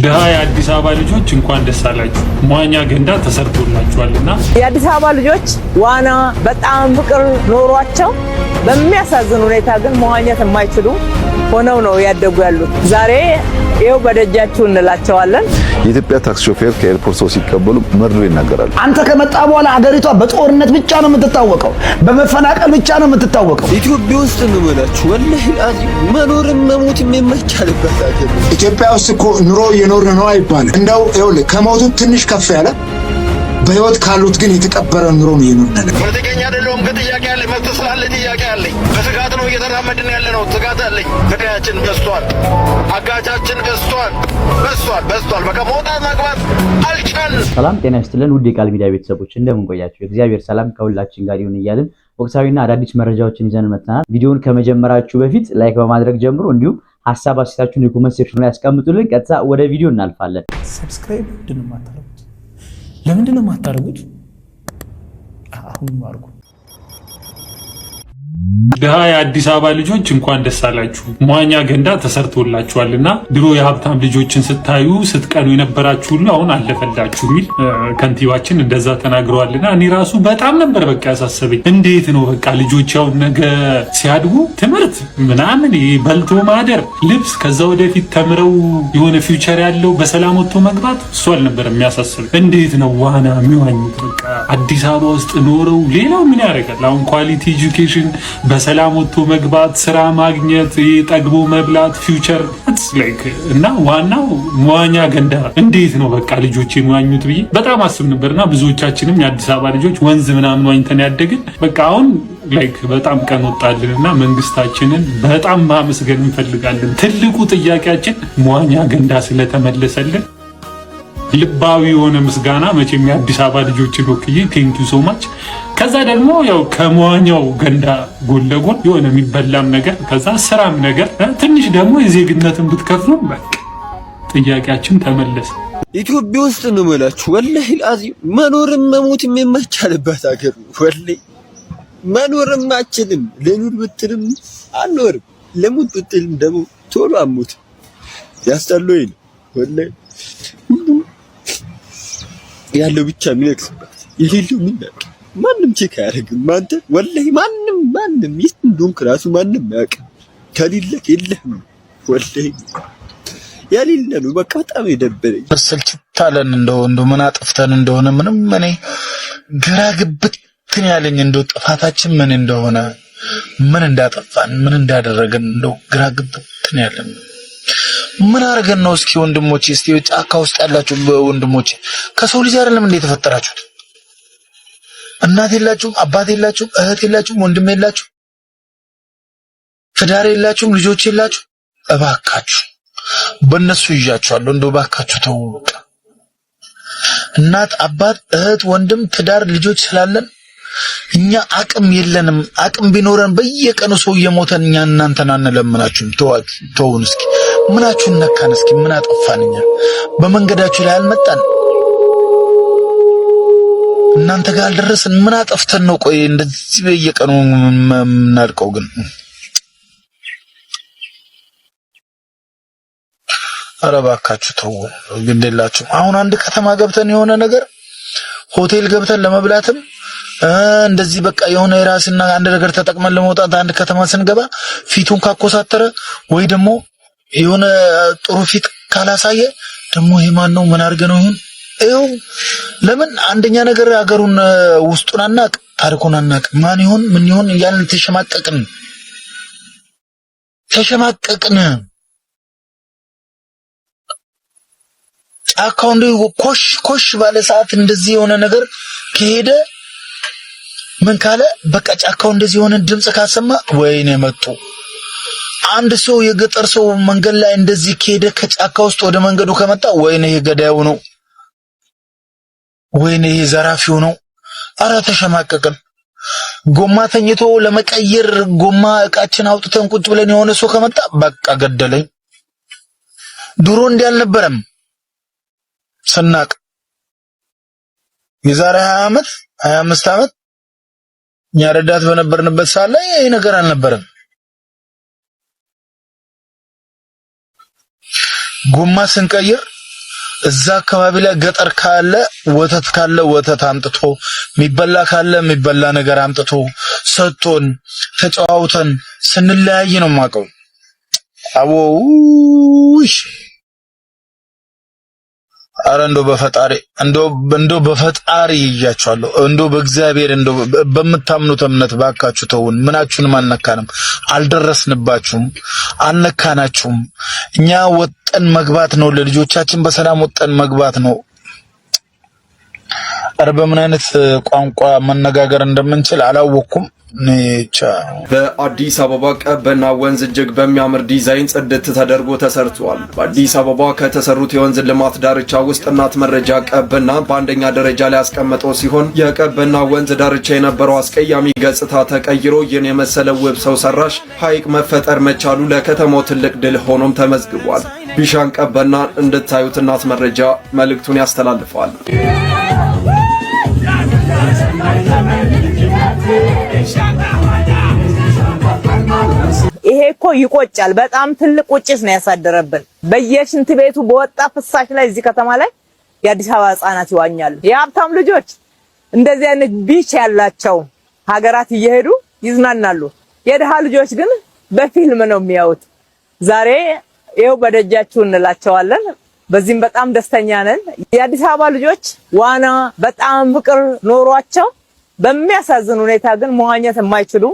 የአዲስ አበባ ልጆች እንኳን ደስ አላችሁ። መዋኛ ገንዳ ተሰርቶላችኋልና የአዲስ አበባ ልጆች ዋና በጣም ፍቅር ኖሯቸው በሚያሳዝን ሁኔታ ግን መዋኘት የማይችሉ ሆነው ነው ያደጉ ያሉት። ዛሬ ይኸው በደጃችሁ እንላቸዋለን። የኢትዮጵያ ታክሲ ሾፌር ከኤርፖርት ሰው ሲቀበሉ መርዶ ይናገራሉ። አንተ ከመጣ በኋላ ሀገሪቷ በጦርነት ብቻ ነው የምትታወቀው፣ በመፈናቀል ብቻ ነው የምትታወቀው። ኢትዮጵያ ውስጥ ነው ማለት ወላሂ አዚም መኖርም መሞትም የማይቻልበት ሀገር። ኢትዮጵያ ውስጥ እኮ ኑሮ እየኖርን ነው አይባልም። እንደው ይኸውልህ ከሞቱት ትንሽ ከፍ ያለ በህይወት ካሉት ግን የተቀበረ ኑሮ ነው የኖርነው። ፖለቲከኛ አይደለሁም፣ ግን ጥያቄ አለኝ። መብት ስላለ ጥያቄ አለኝ። በስጋት ነው እየተራመድን ያለ ነው። ስጋት አለኝ። ፍዳያችን በዝቷል፣ አጋቻችን በዝቷል። በቃ መውጣት መግባት አልቻልንም። ሰላም ጤና ይስጥልን ውድ የቃል ሚዲያ ቤተሰቦች እንደምን ቆያችሁ? እግዚአብሔር ሰላም ከሁላችን ጋር ይሁን እያልን ወቅታዊና አዳዲስ መረጃዎችን ይዘን መጥተናል። ቪዲዮውን ከመጀመራችሁ በፊት ላይክ በማድረግ ጀምሮ እንዲሁም ሀሳብ አስተያየታችሁን የኮሜንት ሴክሽን ላይ ያስቀምጡልን። ቀጥታ ወደ ቪዲዮ እናልፋለን። ሰብስክራይብ ለምንድን ነው የማታደርጉት? አሁን አድርጉ። የአዲስ አበባ ልጆች እንኳን ደስ አላችሁ። መዋኛ ገንዳ ተሰርቶላችኋልና ድሮ የሀብታም ልጆችን ስታዩ ስትቀኑ የነበራችሁ ሁሉ አሁን አለፈላችሁ የሚል ከንቲባችን እንደዛ ተናግረዋልና እኔ ራሱ በጣም ነበር በቃ ያሳሰበኝ። እንዴት ነው በቃ ልጆች ያው ነገ ሲያድጉ ትምህርት ምናምን በልቶ ማደር፣ ልብስ፣ ከዛ ወደፊት ተምረው የሆነ ፊውቸር ያለው በሰላም ወጥቶ መግባት እሱ አልነበር የሚያሳስበኝ። እንዴት ነው ዋና የሚዋኙት? በቃ አዲስ አበባ ውስጥ ኖረው ሌላው ምን ያደርጋል? አሁን ኳሊቲ ኤጁኬሽን በሰላም ወጥቶ መግባት፣ ስራ ማግኘት፣ ጠግቦ መብላት፣ ፊውቸር ላይክ እና ዋናው መዋኛ ገንዳ እንዴት ነው በቃ ልጆች የሚዋኙት ብዬ በጣም አስብ ነበርና ብዙዎቻችንም የአዲስ አበባ ልጆች ወንዝ ምናምን ዋኝተን ያደግን በቃ አሁን ላይክ በጣም ቀን ወጣልንና መንግስታችንን በጣም ማመስገን እንፈልጋለን። ትልቁ ጥያቄያችን መዋኛ ገንዳ ስለተመለሰልን ልባዊ የሆነ ምስጋና መቼም የአዲስ አበባ ልጆችን ወክዬ ቴንክ ዩ ሶ ማች። ከዛ ደግሞ ያው ከመዋኛው ገንዳ ጎን ለጎን የሆነ የሚበላም ነገር ከዛ ስራም ነገር ትንሽ ደግሞ የዜግነትን ብትከፍሉን በቃ ጥያቄያችን ተመለሰ። ኢትዮጵያ ውስጥ ነው ማለት ወላሂ አዚም መኖርም መሞትም የማይቻልበት ሀገር ነው። ወላሂ መኖርም አችልም። ለኑር ብትልም አንኖርም፣ ለሙት ብትልም ደግሞ ቶሎ አሙት ያስጠላኝ ነው ወላሂ። ሁሉም ያለው ብቻ የሚነግስበት የሌለው ምን ያውቅ ማንም ቼክ አያደርግም። አንተ ወላሂ ማንም ይስት እንደሆንክ ራሱ ማንም ያውቅ። ከሌለህ የለህም ወላሂ ያሌለ ነው በቃ። በጣም የደበረኝ ስልችታለን እንደው ምን አጥፍተን እንደሆነ ምንም እኔ ግራ ግብትን ያለኝ እንደው ጥፋታችን ምን እንደሆነ ምን እንዳጠፋን ምን እንዳደረገን እንደው ግራ ግብትን ያለኝ ምን አርገን ነው? እስኪ ወንድሞቼ፣ እስቲ ጫካ ውስጥ ያላችሁ ወንድሞቼ ከሰው ልጅ አይደለም እንዴ ተፈጠራችሁት? እናት የላችሁም፣ አባት የላችሁም፣ እህት የላችሁም፣ ወንድም የላችሁ፣ ትዳር የላችሁም፣ ልጆች የላችሁ። እባካችሁ በእነሱ ይዣችኋለሁ። እንደው እባካችሁ ተው። እናት፣ አባት፣ እህት፣ ወንድም፣ ትዳር፣ ልጆች ስላለን እኛ አቅም የለንም። አቅም ቢኖረን በየቀኑ ሰው እየሞተን እኛ እናንተን አንለምናችሁም። ተውን እስኪ። ምናችሁን ነካን? እስኪ ምን አጠፋንኛ? በመንገዳችሁ ላይ አልመጣን? እናንተ ጋር አልደረስን? ምን አጠፍተን ነው? ቆይ እንደዚህ በየቀኑ የምናልቀው ግን? ኧረ እባካችሁ ተው፣ ግዴላችሁ። አሁን አንድ ከተማ ገብተን የሆነ ነገር ሆቴል ገብተን ለመብላትም እንደዚህ በቃ የሆነ የራስና አንድ ነገር ተጠቅመን ለመውጣት አንድ ከተማ ስንገባ ፊቱን ካኮሳተረ ወይ ደግሞ የሆነ ጥሩ ፊት ካላሳየ ደግሞ ይሄ ማን ነው? ምን አድርገ ነው ይሁን? ይኸው ለምን አንደኛ ነገር ሀገሩን ውስጡን አናቅ፣ ታሪኩን አናቅ። ማን ይሁን ምን ይሁን እያልን ተሸማቀቅን። ጫካው እንደው ኮሽ ባለ ሰዓት እንደዚህ የሆነ ነገር ከሄደ ምን ካለ በቃ ጫካው እንደዚህ የሆነ ድምጽ ካሰማ ወይኔ መጡ። አንድ ሰው የገጠር ሰው መንገድ ላይ እንደዚህ ከሄደ ከጫካ ውስጥ ወደ መንገዱ ከመጣ ወይኔ ይሄ ገዳዩ ነው፣ ወይኔ ይሄ ዘራፊው ነው። አረ ተሸማቀቅን። ጎማ ተኝቶ ለመቀየር ጎማ እቃችን አውጥተን ቁጭ ብለን የሆነ ሰው ከመጣ በቃ ገደለኝ። ድሮ እንዲህ አልነበረም ስናቅ። የዛሬ 20 ዓመት 25 ዓመት እኛ ረዳት በነበርንበት ሰዓት ላይ ይሄ ነገር አልነበረም። ጎማ ስንቀይር እዛ አካባቢ ላይ ገጠር ካለ ወተት ካለ ወተት አምጥቶ የሚበላ ካለ የሚበላ ነገር አምጥቶ ሰጥቶን ተጫውተን ስንለያይ ነው የማውቀው። አዎሽ አረ እንደው በፈጣሪ ይያቻለሁ። እንደው በእግዚአብሔር እንደው በምታምኑት እምነት ባካችሁ ተውን። ምናችሁንም አልነካንም፣ አልደረስንባችሁም፣ አልነካናችሁም። እኛ ወጠን መግባት ነው፣ ለልጆቻችን በሰላም ወጠን መግባት ነው። አረ በምን አይነት ቋንቋ መነጋገር እንደምንችል አላወኩም። በአዲስ አበባ ቀበና ወንዝ እጅግ በሚያምር ዲዛይን ጽድት ተደርጎ ተሰርቷል። በአዲስ አበባ ከተሰሩት የወንዝ ልማት ዳርቻ ውስጥ እናት መረጃ ቀበና በአንደኛ ደረጃ ላይ ያስቀመጠው ሲሆን የቀበና ወንዝ ዳርቻ የነበረው አስቀያሚ ገጽታ ተቀይሮ ይህን የመሰለ ውብ ሰው ሰራሽ ሐይቅ መፈጠር መቻሉ ለከተማው ትልቅ ድል ሆኖም ተመዝግቧል። ቢሻን ቀበና እንድታዩት እናት መረጃ መልእክቱን ያስተላልፋል። ይሄ እኮ ይቆጫል። በጣም ትልቅ ቁጭት ነው ያሳደረብን። በየሽንት ቤቱ በወጣ ፍሳሽ ላይ እዚህ ከተማ ላይ የአዲስ አበባ ህጻናት ይዋኛሉ። የሀብታም ልጆች እንደዚህ አይነት ቢች ያላቸው ሀገራት እየሄዱ ይዝናናሉ። የድሃ ልጆች ግን በፊልም ነው የሚያዩት። ዛሬ ይኸው በደጃችሁ እንላቸዋለን። በዚህም በጣም ደስተኛ ነን። የአዲስ አበባ ልጆች ዋና በጣም ፍቅር ኖሯቸው በሚያሳዝን ሁኔታ ግን መዋኘት የማይችሉ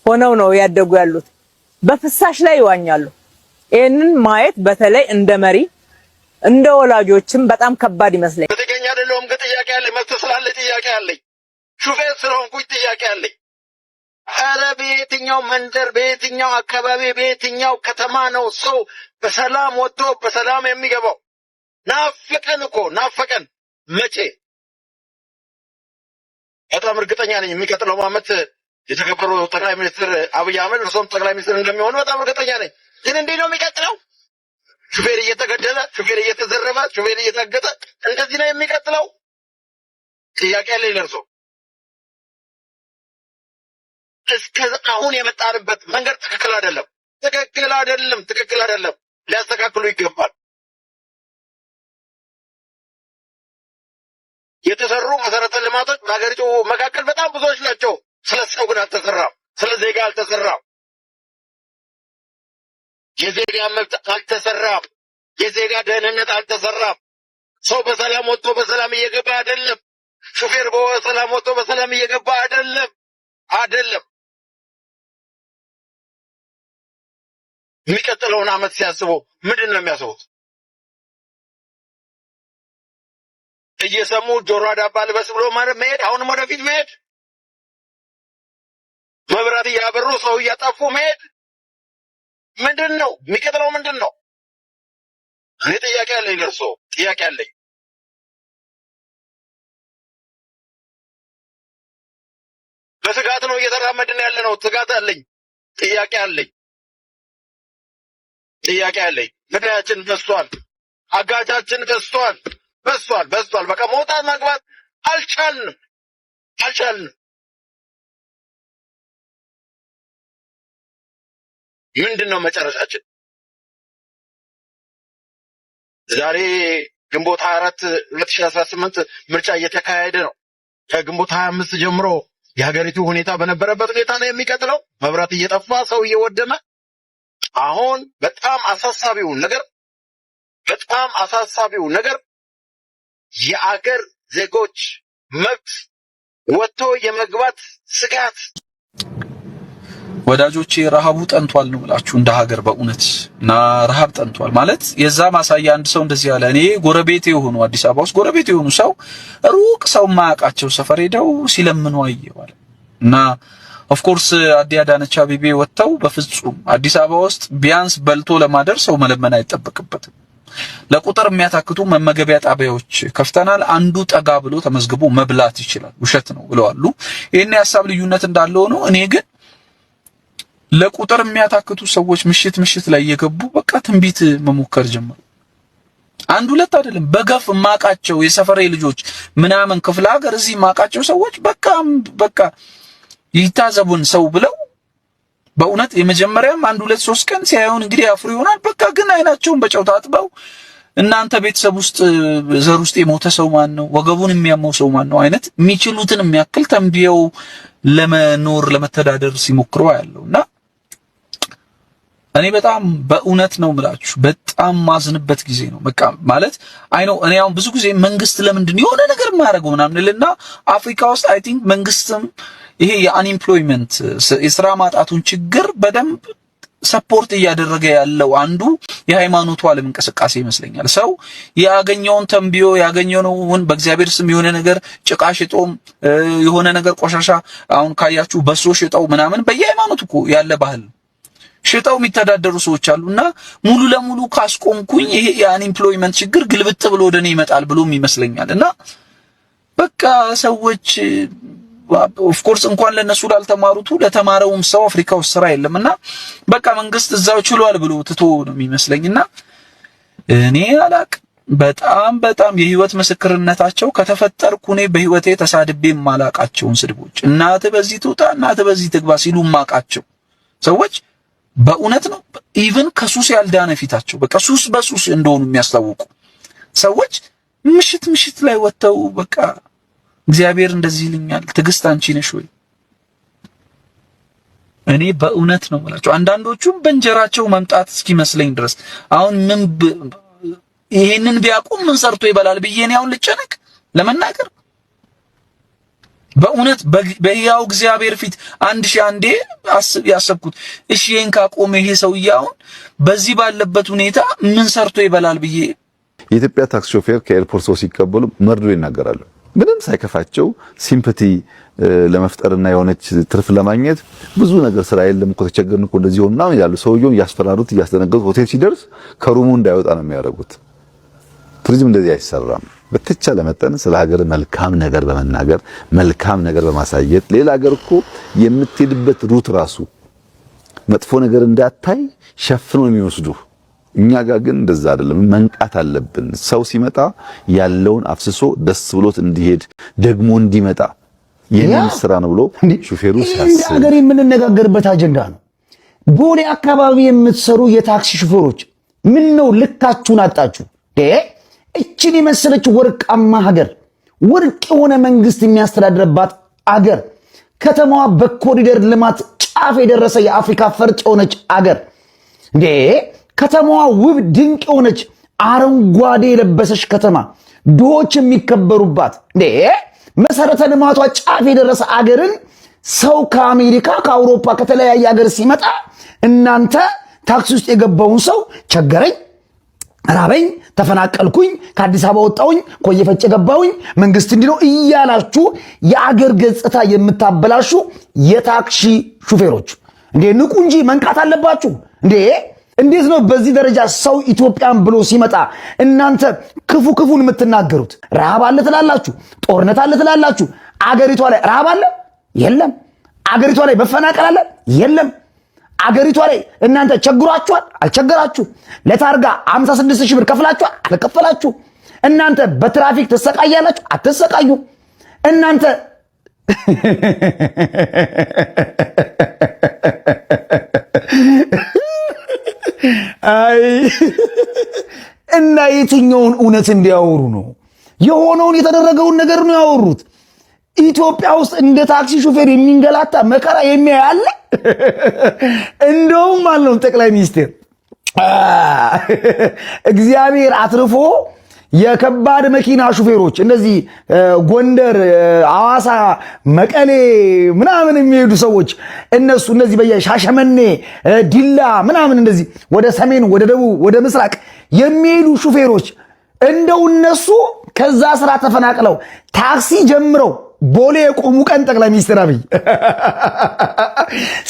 ሆነው ነው ያደጉ ያሉት። በፍሳሽ ላይ ይዋኛሉ። ይሄንን ማየት በተለይ እንደ መሪ እንደ ወላጆችም በጣም ከባድ ይመስለኛል። በተገኘ አይደለም ግን ጥያቄ አለኝ። መብት ስላለ ጥያቄ አለኝ። ሹፌር ስለሆንኩኝ ጥያቄ አለኝ። ኧረ በየትኛው መንደር፣ በየትኛው አካባቢ፣ በየትኛው ከተማ ነው ሰው በሰላም ወጥቶ በሰላም የሚገባው? ናፈቀን እኮ ናፈቀን። መቼ? በጣም እርግጠኛ ነኝ የሚቀጥለው ዓመት የተከበሩ ጠቅላይ ሚኒስትር አብይ አህመድ እርሶም ጠቅላይ ሚኒስትር እንደሚሆኑ በጣም እርግጠኛ ነኝ። ግን እንዴት ነው የሚቀጥለው? ሹፌር እየተገደለ፣ ሹፌር እየተዘረፈ፣ ሹፌር እየታገተ እንደዚህ ነው የሚቀጥለው? ጥያቄ አለኝ ለእርሶ። እስከ አሁን የመጣንበት መንገድ ትክክል አይደለም፣ ትክክል አይደለም፣ ትክክል አይደለም። ሊያስተካክሉ ይገባል። የተሰሩ መሰረተ ልማቶች በሀገሪቱ መካከል በጣም ብዙዎች ናቸው። ስለ ሰው ግን አልተሰራም። ስለ ዜጋ አልተሰራም። የዜጋ መብት አልተሰራም። የዜጋ ደህንነት አልተሰራም። ሰው በሰላም ወጥቶ በሰላም እየገባ አይደለም። ሹፌር በሰላም ወጥቶ በሰላም እየገባ አይደለም። የሚቀጥለውን ዓመት ሲያስቡ ምንድን ነው የሚያስቡት? እየሰሙ ጆሮ ዳባ ልበስ ብሎ ማለት መሄድ፣ አሁንም ወደፊት መሄድ፣ መብራት እያበሩ ሰው እያጠፉ መሄድ ምንድን ነው የሚቀጥለው? ምንድን ነው? እኔ ጥያቄ አለኝ ለእርሶ፣ ጥያቄ አለኝ። በስጋት ነው እየተራመድን ያለ ነው። ስጋት አለኝ። ጥያቄ አለኝ። ፍዳያችን በዝቷል። አጋቻችን በዝቷል። በቃ መውጣት መግባት አልቻልንም። ምንድን ነው መጨረሻችን? ዛሬ ግንቦት 24 2018 ምርጫ እየተካሄደ ነው። ከግንቦት 25 ጀምሮ የሀገሪቱ ሁኔታ በነበረበት ሁኔታ ነው የሚቀጥለው። መብራት እየጠፋ ሰው እየወደመ አሁን በጣም አሳሳቢው ነገር የአገር ዜጎች መብት ወጥቶ የመግባት ስጋት። ወዳጆቼ ረሃቡ ጠንቷል ነው ብላችሁ እንደ ሀገር በእውነት እና ረሃብ ጠንቷል ማለት የዛ ማሳያ አንድ ሰው እንደዚህ ያለ እኔ ጎረቤቴ የሆኑ አዲስ አበባ ውስጥ ጎረቤቴ የሆኑ ሰው ሩቅ ሰው ማያውቃቸው ሰፈር ሄደው ሲለምኑ አየዋል። እና ኦፍ ኮርስ አዳነች አቤቤ ወጥተው በፍጹም አዲስ አበባ ውስጥ ቢያንስ በልቶ ለማደር ሰው መለመን አይጠበቅበትም። ለቁጥር የሚያታክቱ መመገቢያ ጣቢያዎች ከፍተናል፣ አንዱ ጠጋ ብሎ ተመዝግቦ መብላት ይችላል። ውሸት ነው ብለዋል። ይሄን የሐሳብ ልዩነት እንዳለ ሆኖ እኔ ግን ለቁጥር የሚያታክቱ ሰዎች ምሽት ላይ እየገቡ በቃ ትንቢት መሞከር ጀመሩ። አንድ ሁለት አይደለም፣ በገፍ ማቃቸው የሰፈሬ ልጆች ምናምን ክፍለ ሀገር እዚህ ማቃቸው ሰዎች በቃ ይታዘቡን ሰው ብለው በእውነት የመጀመሪያም አንድ ሁለት ሶስት ቀን ሲያዩን እንግዲህ አፍሩ ይሆናል። በቃ ግን አይናቸውን በጨው ታጥበው እናንተ ቤተሰብ ውስጥ ዘር ውስጥ የሞተ ሰው ማን ነው? ወገቡን የሚያመው ሰው ማን ነው? አይነት የሚችሉትን የሚያክል ተንብየው ለመኖር ለመተዳደር ሲሞክሩ ያለውና እኔ በጣም በእውነት ነው የምላችሁ በጣም ማዝንበት ጊዜ ነው። በቃ ማለት አይ ነው እኔ አሁን ብዙ ጊዜ መንግስት ለምንድን የሆነ ነገር ማያደርገው ምናምንልና አፍሪካ ውስጥ አይ ቲንክ መንግስትም ይሄ የአንኤምፕሎይመንት የሥራ ማጣቱን ችግር በደንብ ሰፖርት እያደረገ ያለው አንዱ የሃይማኖቱ ዓለም እንቅስቃሴ ይመስለኛል። ሰው ያገኘውን ተንብዮ ያገኘውን በእግዚአብሔር ስም የሆነ ነገር ጭቃ ሽጦም የሆነ ነገር ቆሻሻ አሁን ካያችሁ በሶ ሽጠው ምናምን በየሃይማኖቱ እኮ ያለ ባህል ሽጠው የሚተዳደሩ ሰዎች አሉና ሙሉ ለሙሉ ካስቆምኩኝ ይሄ የአንኤምፕሎይመንት ችግር ግልብጥ ብሎ ወደኔ ይመጣል ብሎም ይመስለኛልና በቃ ሰዎች ኦፍ ኮርስ እንኳን ለነሱ ላልተማሩት ለተማረውም ሰው አፍሪካ ውስጥ ስራ የለምና በቃ መንግስት እዛው ችሏል ብሎ ትቶ ነው የሚመስለኝና እኔ አላቅ በጣም የህይወት ምስክርነታቸው ከተፈጠርኩ እኔ በህይወቴ ተሳድቤ ማላቃቸውን ስድቦች እናት በዚህ ትውጣ እናት በዚህ ትግባ ሲሉ ማቃቸው ሰዎች በእውነት ነው ኢቭን ከሱስ ያልዳነ ፊታቸው በቃ ሱስ በሱስ እንደሆኑ የሚያስታውቁ ሰዎች ምሽት ላይ ወጥተው በቃ እግዚአብሔር እንደዚህ ይልኛል ትግስት አንቺ ነሽ ወይ? እኔ በእውነት ነው ማለት አንዳንዶቹም በእንጀራቸው መምጣት እስኪመስለኝ ድረስ አሁን ምን ይሄንን ቢያቆም ምን ሰርቶ ይበላል ብዬ ነው አሁን ልጨነቅ ለመናገር በእውነት በያው እግዚአብሔር ፊት አንድ ሺህ አንዴ ያሰብኩት እሺ ይሄን ካቆመ ይሄ ሰውዬው በዚህ ባለበት ሁኔታ ምን ሰርቶ ይበላል ብዬ የኢትዮጵያ ታክሲ ሾፌር ከኤርፖርት ሰው ሲቀበሉ መርዶ ይናገራሉ። ምንም ሳይከፋቸው ሲምፓቲ ለመፍጠርና የሆነች ትርፍ ለማግኘት ብዙ ነገር ስራ የለም እኮ ተቸገርን እኮ እንደዚህ ሆነና ያሉ ሰውየው ያስፈራሩት ያስደነገጡት ሆቴል ሲደርስ ከሩሙ እንዳይወጣ ነው የሚያደርጉት። ቱሪዝም እንደዚህ አይሰራም። በተቻለ መጠን ስለ ሀገር መልካም ነገር በመናገር መልካም ነገር በማሳየት ሌላ ሀገር እኮ የምትሄድበት ሩት ራሱ መጥፎ ነገር እንዳታይ ሸፍኖ የሚወስዱ እኛ ጋር ግን እንደዛ አይደለም። መንቃት አለብን። ሰው ሲመጣ ያለውን አፍስሶ ደስ ብሎት እንዲሄድ ደግሞ እንዲመጣ የኔም ስራ ነው ብሎ ሹፌሩ ሲያስብ ሀገር የምንነጋገርበት አጀንዳ ነው። ቦሌ አካባቢ የምትሰሩ የታክሲ ሹፌሮች ምን ነው ልካችሁን አጣችሁ? እቺን የመሰለች ወርቃማ ሀገር ወርቅ የሆነ መንግስት የሚያስተዳድርባት አገር ከተማዋ በኮሪደር ልማት ጫፍ የደረሰ የአፍሪካ ፈርጥ የሆነች አገር ከተማዋ ውብ ድንቅ የሆነች አረንጓዴ የለበሰች ከተማ ድሆች የሚከበሩባት መሰረተ ልማቷ ጫፍ የደረሰ አገርን ሰው ከአሜሪካ ከአውሮፓ ከተለያየ አገር ሲመጣ እናንተ ታክሲ ውስጥ የገባውን ሰው ቸገረኝ ራበኝ ተፈናቀልኩኝ ከአዲስ አበባ ወጣሁኝ ኮየፈጨ ገባሁኝ መንግስት እንዲህ ነው እያላችሁ የአገር ገጽታ የምታበላሹ የታክሲ ሹፌሮች ንቁ እንጂ መንቃት አለባችሁ። እንዴት ነው በዚህ ደረጃ ሰው ኢትዮጵያን ብሎ ሲመጣ እናንተ ክፉን የምትናገሩት? ረሃብ አለ ትላላችሁ፣ ጦርነት አለ ትላላችሁ። አገሪቷ ላይ ረሃብ አለ? የለም። አገሪቷ ላይ መፈናቀል አለ? የለም። አገሪቷ ላይ እናንተ ቸግሯችኋል? አልቸገራችሁ። ለታርጋ 56,000 ብር ከፍላችኋል? አልከፈላችሁ። እናንተ በትራፊክ ተሰቃያላችሁ? አትሰቃዩ። እናንተ አይ እና የትኛውን እውነት እንዲያወሩ ነው? የሆነውን የተደረገውን ነገር ነው ያወሩት። ኢትዮጵያ ውስጥ እንደ ታክሲ ሹፌር የሚንገላታ መከራ የሚያይ አለ? እንደውም አለው ጠቅላይ ሚኒስትር እግዚአብሔር አትርፎ የከባድ መኪና ሹፌሮች እነዚህ ጎንደር፣ አዋሳ፣ መቀሌ ምናምን የሚሄዱ ሰዎች እነዚህ በየሻሸመኔ ዲላ ምናምን እንደዚህ ወደ ሰሜን፣ ወደ ደቡብ፣ ወደ ምስራቅ የሚሄዱ ሹፌሮች እንደው እነሱ ከዛ ስራ ተፈናቅለው ታክሲ ጀምረው ቦሌ የቆሙ ቀን ጠቅላይ ሚኒስትር አብይ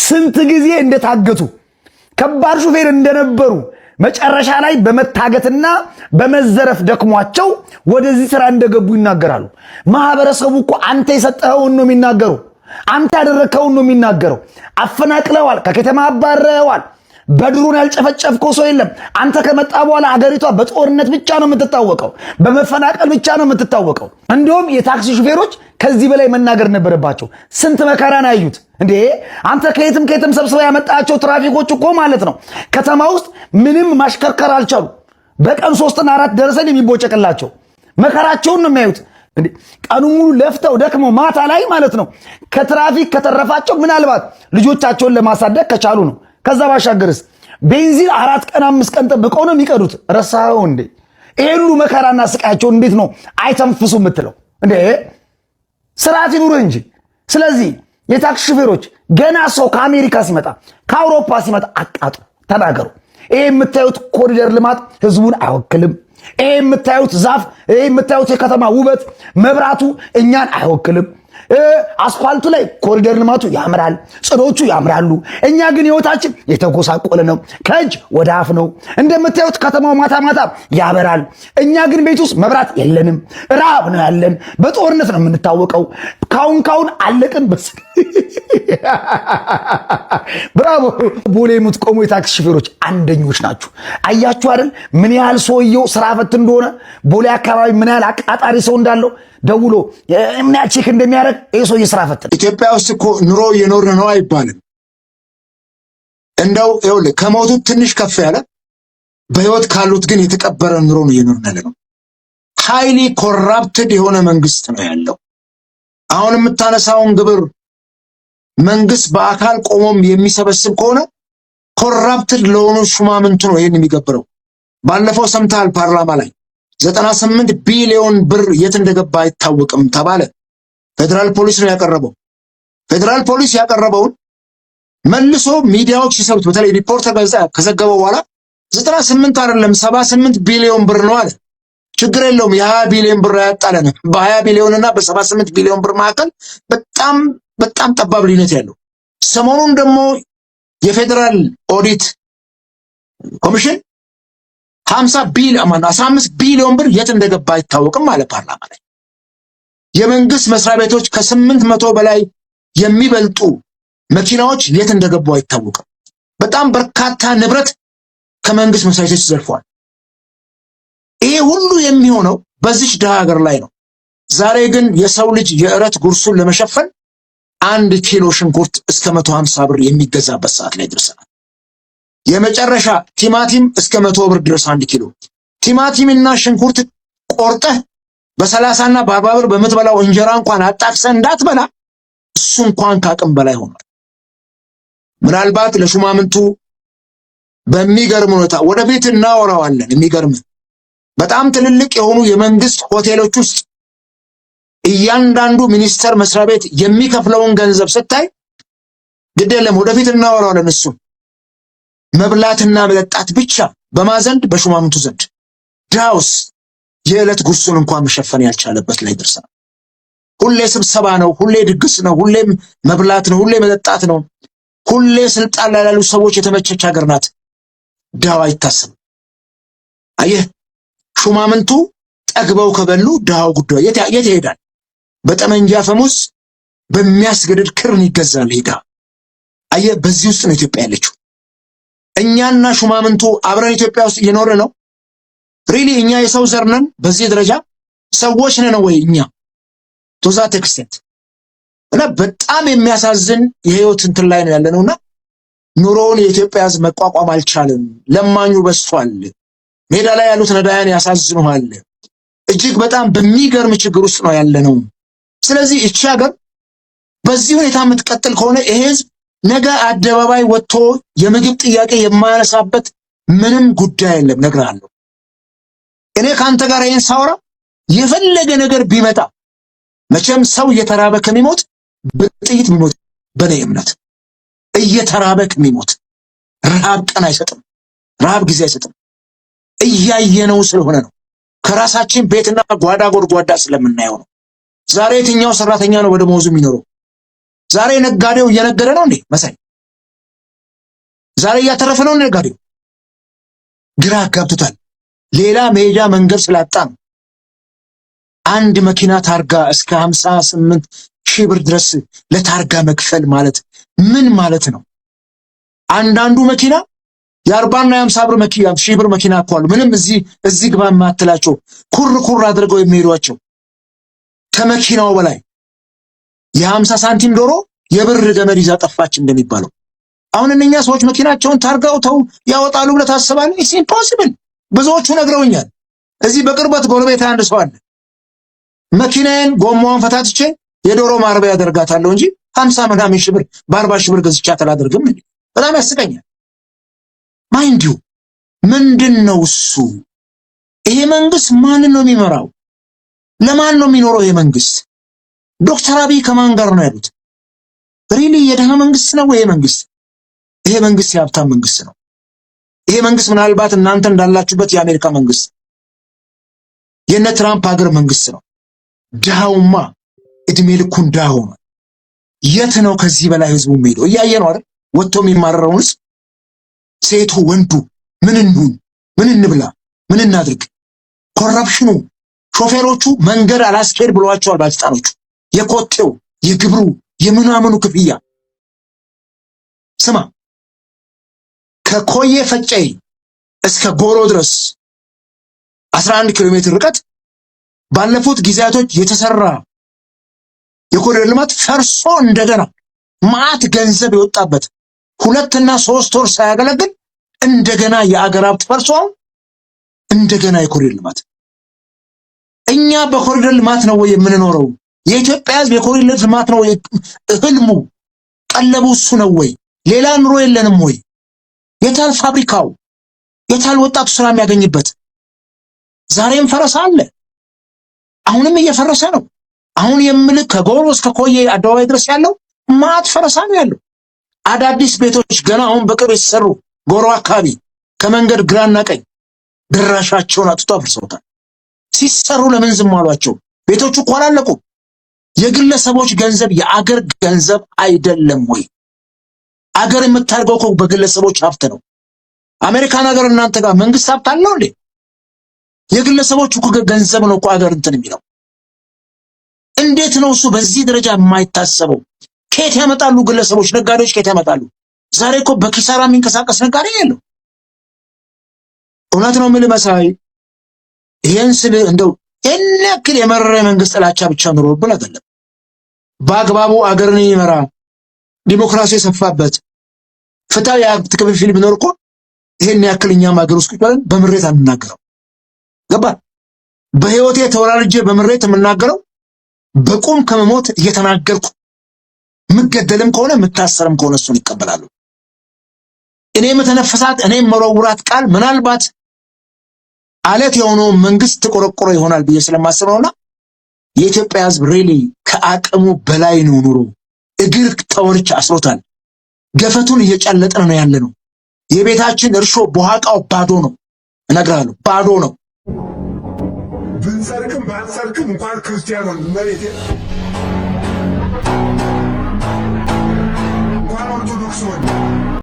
ስንት ጊዜ እንደታገቱ ከባድ ሹፌር እንደነበሩ መጨረሻ ላይ በመታገትና በመዘረፍ ደክሟቸው ወደዚህ ስራ እንደገቡ ይናገራሉ። ማህበረሰቡ እኮ አንተ የሰጠኸውን ነው የሚናገሩ፣ አንተ ያደረከውን ነው የሚናገረው። አፈናቅለዋል፣ ከከተማ አባረዋል። በድሮን ያልጨፈጨፍከው ሰው የለም። አንተ ከመጣ በኋላ ሀገሪቷ በጦርነት ብቻ ነው የምትታወቀው፣ በመፈናቀል ብቻ ነው የምትታወቀው። እንዲሁም የታክሲ ሹፌሮች ከዚህ በላይ መናገር ነበረባቸው። ስንት መከራን ያዩት አንተ ከየትም ሰብስበው ያመጣቸው ትራፊኮች እኮ ማለት ነው ከተማ ውስጥ ምንም ማሽከርከር አልቻሉ። በቀን 3 እና 4 ደረሰን የሚቦጨቅላቸው መከራቸውን ነው የሚያዩት። ቀኑ ሙሉ ለፍተው ደክመው ማታ ላይ ማለት ነው ከትራፊክ ከተረፋቸው ምናልባት ልጆቻቸውን ለማሳደግ ከቻሉ ነው። ከዛ ባሻገርስ ቤንዚን 4 ቀን 5 ቀን ጠብቀው ነው የሚቀዱት። ረሳው እንዴ? ይሄ ሁሉ መከራና ስቃያቸውን እንዴት ነው አይተንፍሱ የምትለው እንዴ? ስርዓት ይኑር እንጂ። ስለዚህ የታክሲ ሹፌሮች ገና ሰው ከአሜሪካ ሲመጣ ከአውሮፓ ሲመጣ አቃጡ፣ ተናገሩ። ይሄ የምታዩት ኮሪደር ልማት ህዝቡን አይወክልም። ይሄ የምታዩት ዛፍ፣ ይሄ የምታዩት የከተማ ውበት መብራቱ እኛን አይወክልም። አስፋልቱ ላይ ኮሪደር ልማቱ ያምራል፣ ጽዶቹ ያምራሉ። እኛ ግን ህይወታችን የተጎሳቆለ ነው፣ ከእጅ ወደ አፍ ነው። እንደምታዩት ከተማው ማታ ማታ ያበራል። እኛ ግን ቤት ውስጥ መብራት የለንም፣ ረሃብ ነው ያለን፣ በጦርነት ነው የምንታወቀው። ካሁን አለቅን። ብራቮ! ቦሌ የምትቆሙ የታክሲ ሹፌሮች አንደኞች ናችሁ። አያችሁ አይደል ምን ያህል ሰውየው ስራ ፈት እንደሆነ፣ ቦሌ አካባቢ ምን ያህል አቃጣሪ ሰው እንዳለው ደውሎ ቼክ እንደሚያደርግ ይሄ ሰው የስራ ፈት። ኢትዮጵያ ውስጥ እኮ ኑሮ እየኖርን ነው አይባልም። እንደው ይኸውልህ ከሞቱት ትንሽ ከፍ ያለ በህይወት ካሉት ግን የተቀበረ ኑሮ ነው እየኖርን ያለነው። ሃይሊ ኮራፕትድ የሆነ መንግስት ነው ያለው። አሁን የምታነሳውን ግብር መንግስት በአካል ቆሞም የሚሰበስብ ከሆነ ኮራፕትድ ለሆኑ ሹማምንቱ ነው ይሄን የሚገብረው። ባለፈው ሰምተሃል ፓርላማ ላይ 98 ቢሊዮን ብር የት እንደገባ አይታወቅም ተባለ። ፌደራል ፖሊስ ነው ያቀረበው። ፌደራል ፖሊስ ያቀረበውን መልሶ ሚዲያዎች ሲሰሩት በተለይ ሪፖርተር ጋዜጣ ከዘገበው በኋላ 98 አይደለም 78 ቢሊዮን ብር ነው አለ። ችግር የለውም የ20 ቢሊዮን ብር ያጣለን። በ20 ቢሊዮን እና በ78 ቢሊዮን ብር መካከል በጣም ጠባብ ልዩነት ያለው። ሰሞኑን ደግሞ የፌደራል ኦዲት ኮሚሽን 15 ቢሊዮን ብር የት እንደገባ አይታወቅም አለ ፓርላማ ላይ። የመንግስት መስሪያ ቤቶች ከ800 በላይ የሚበልጡ መኪናዎች የት እንደገቡ አይታወቅም። በጣም በርካታ ንብረት ከመንግስት መስሪያ ቤቶች ዘርፈዋል። ይሄ ሁሉ የሚሆነው በዚህ ድሃ ሀገር ላይ ነው። ዛሬ ግን የሰው ልጅ የዕለት ጉርሱን ለመሸፈን 1 ኪሎ ሽንኩርት እስከ 150 ብር የሚገዛበት ሰዓት ላይ ደርሰናል። የመጨረሻ ቲማቲም እስከ 100 ብር ድረስ 1 ኪሎ ቲማቲምና ሽንኩርት ቆርጠህ በ30 እና በ40 ብር በምትበላው እንጀራ እንኳን አጣፍሰህ እንዳትበላ እሱ እንኳን ካቅም በላይ ሆኗል። ምናልባት ለሹማምንቱ በሚገርም ሁኔታ ወደፊት እናወራዋለን። የሚገርም በጣም ትልልቅ የሆኑ የመንግስት ሆቴሎች ውስጥ እያንዳንዱ ሚኒስተር መስሪያ ቤት የሚከፍለውን ገንዘብ ስታይ ግድ የለም ወደፊት እናወራዋለን። እሱ መብላትና መጠጣት ብቻ በማዘንድ በሹማምንቱ ዘንድ ዳውስ የዕለት ጉርሱን እንኳን መሸፈን ያልቻለበት ላይ ደርሰናል። ሁሌ ስብሰባ ነው፣ ሁሌ ድግስ ነው፣ ሁሌ መብላት ነው፣ ሁሌ መጠጣት ነው። ሁሌ ስልጣን ላይ ያሉ ሰዎች የተመቸች ሀገር ናት። ዳው አይታሰብም። አየህ ሹማምንቱ ጠግበው ከበሉ ዳው ጉዳይ የት ይሄዳል? በጠመንጃ ፈሙስ በሚያስገድድ ክርን ይገዛል ሄዳ። አየህ በዚህ ውስጥ ነው ኢትዮጵያ ያለችው። እኛና ሹማምንቱ አብረን ኢትዮጵያ ውስጥ እየኖረ ነው። ሪሊ እኛ የሰው ዘር ነን? በዚህ ደረጃ ሰዎች ነን ወይ እኛ? ቶዛ ቴክስት እና በጣም የሚያሳዝን የህይወት እንትን ላይ ነው ያለነውና ኑሮውን የኢትዮጵያ ህዝብ መቋቋም አልቻለም። ለማኙ በስቷል። ሜዳ ላይ ያሉት ነዳያን ያሳዝኑሃል። እጅግ በጣም በሚገርም ችግር ውስጥ ነው ያለነው። ስለዚህ እቺ ሀገር በዚህ ሁኔታ የምትቀጥል ከሆነ ይሄ ህዝብ ነገ አደባባይ ወጥቶ የምግብ ጥያቄ የማያነሳበት ምንም ጉዳይ የለም። ነግራለሁ። እኔ ካንተ ጋር ይሄን ሳወራ የፈለገ ነገር ቢመጣ መቼም ሰው እየተራበ ከሚሞት በጥይት የሚሞት በኔ እምነት እየተራበ ከሚሞት ረሃብ ቀን አይሰጥም። ረሃብ ጊዜ አይሰጥም። እያየነው ስለሆነ ነው። ከራሳችን ቤትና ጓዳ ጎድጓዳ ስለምናየው ነው። ዛሬ የትኛው ሰራተኛ ነው በደሞዙ የሚኖረው? ዛሬ ነጋዴው እየነገደ ነው እንዴ መሳይ? ዛሬ እያተረፈ ነው ነጋዴው? ግራ አጋብቶታል። ሌላ መሄጃ መንገድ ስላጣ ነው። አንድ መኪና ታርጋ እስከ 58,000 ብር ድረስ ለታርጋ መክፈል ማለት ምን ማለት ነው? አንዳንዱ መኪና የ40 እና የ50 ብር መኪና 1000 ብር መኪና እኮ አሉ። ምንም እዚህ ግባ ማትላቸው ኩር አድርገው የሚሄዷቸው ከመኪናው በላይ የ50 ሳንቲም ዶሮ የብር ገመድ ይዛ ጠፋች እንደሚባለው። አሁን እነኛ ሰዎች መኪናቸውን ታርጋው ተው ያወጣሉ ብለህ ታስባለህ? ኢትስ ኢምፖሲብል። ብዙዎቹ ነግረውኛል። እዚህ በቅርበት ጎረቤት አንድ ሰው አለ። መኪናዬን ጎማዋን ፈታትቼ የዶሮ ማርቢያ ያደርጋታለሁ እንጂ 50 ምናምን ሺህ ብር በ40 ሺህ ብር ገዝቻት አላደርግም። በጣም ያስቀኛል። ማይንዲው ምንድነው እሱ? ይሄ መንግስት ማንን ነው የሚመራው? ለማን ነው የሚኖረው ይሄ መንግስት? ዶክተር አብይ ከማን ጋር ነው ያሉት? ሪሊ የደሃ መንግስት ነው ይሄ መንግስት? ይሄ መንግስት የሀብታም መንግስት ነው። ይሄ መንግስት ምናልባት እናንተ እንዳላችሁበት የአሜሪካ መንግስት፣ የነ ትራምፕ ሀገር መንግስት ነው። ድሃውማ እድሜ ልኩን ድሃ ሆኗል። የት ነው ከዚህ በላይ ህዝቡ የሚሄደው? እያየ ነው አይደል? ወጥቶ የሚማረረውን ህዝብ፣ ሴቱ ወንዱ፣ ምን እንሁን፣ ምን እንብላ፣ ምን እናድርግ? ኮረፕሽኑ፣ ሾፌሮቹ መንገድ አላስኬድ ብሏቸዋል ባለስልጣኖቹ። የኮቴው የግብሩ የምናምኑ ክፍያ ስማ፣ ከኮዬ ፈጬ እስከ ጎሮ ድረስ 11 ኪሎ ሜትር ርቀት ባለፉት ጊዜያቶች የተሰራ የኮሪደር ልማት ፈርሶ እንደገና ማአት ገንዘብ የወጣበት 2 እና 3 ወር ሳያገለግል እንደገና የአገር ሀብት ፈርሶ እንደገና የኮሪደር ልማት። እኛ በኮሪደር ልማት ነው ወይ የምንኖረው? የኢትዮጵያ ህዝብ የኮሪደር ልማት ነው ወይ ህልሙ? ቀለቡ እሱ ነው ወይ? ሌላ ኑሮ የለንም ወይ? የታል ፋብሪካው? የታል ወጣቱ ስራ የሚያገኝበት? ዛሬም ፈረሳ አለ። አሁንም እየፈረሰ ነው። አሁን የምልህ ከጎሮ እስከ ኮዬ አደባባይ ድረስ ያለው ማት ፈረሳ ነው ያለው። አዳዲስ ቤቶች ገና አሁን በቅርብ የተሰሩ ጎሮ አካባቢ ከመንገድ ግራና ቀኝ ድራሻቸውን አጥቶ አፍርሰውታል። ሲሰሩ ለምን ዝም አሏቸው? ቤቶቹ እኮ አላለቁም። የግለሰቦች ገንዘብ የአገር ገንዘብ አይደለም ወይ? አገር የምታርገው እኮ በግለሰቦች ሀብት ነው። አሜሪካን ሀገር እናንተ ጋር መንግስት ሀብት አለው እንዴ? የግለሰቦች እኮ ገንዘብ ነው እኮ አገር እንትን የሚለው። እንዴት ነው እሱ በዚህ ደረጃ የማይታሰበው? ከየት ያመጣሉ ግለሰቦች? ነጋዴዎች ከየት ያመጣሉ? ዛሬ እኮ በኪሳራ የሚንቀሳቀስ ነጋዴ የለው። እውነት ነው የምልህ መሳይ፣ ይሄን ስል እንደው ያክል የመረረ መንግስት ጥላቻ ብቻ ኑሮብን አይደለም። በአግባቡ አገርን ይመራ፣ ዲሞክራሲ የሰፋበት ፍትሃዊ የሀብት ክፍፍል ቢኖር እኮ ይሄን ያክል እኛም ሀገር ውስጥ ቁጭ በምሬት አንናገረው። ገባ? በህይወቴ ተወራርጄ በምሬት የምናገረው በቁም ከመሞት እየተናገርኩ ምገደልም ከሆነ ምታሰርም ከሆነ እሱን ይቀበላሉ። እኔ የምተነፈሳት እኔ መረውራት ቃል ምናልባት አለት የሆነው መንግስት ተቆረቆረ ይሆናል ብዬ ስለማስብ ነውና የኢትዮጵያ ህዝብ ሪሊ ከአቅሙ በላይ ነው ኑሮ። እግር ተወርች አስሮታል። ገፈቱን እየጨለጠን ነው ያለ ነው። የቤታችን እርሾ በኋቃው ባዶ ነው። እነግራለሁ፣ ባዶ ነው። ብንሰርቅም ባንሰርቅም እንኳን ክርስቲያኑን መሬት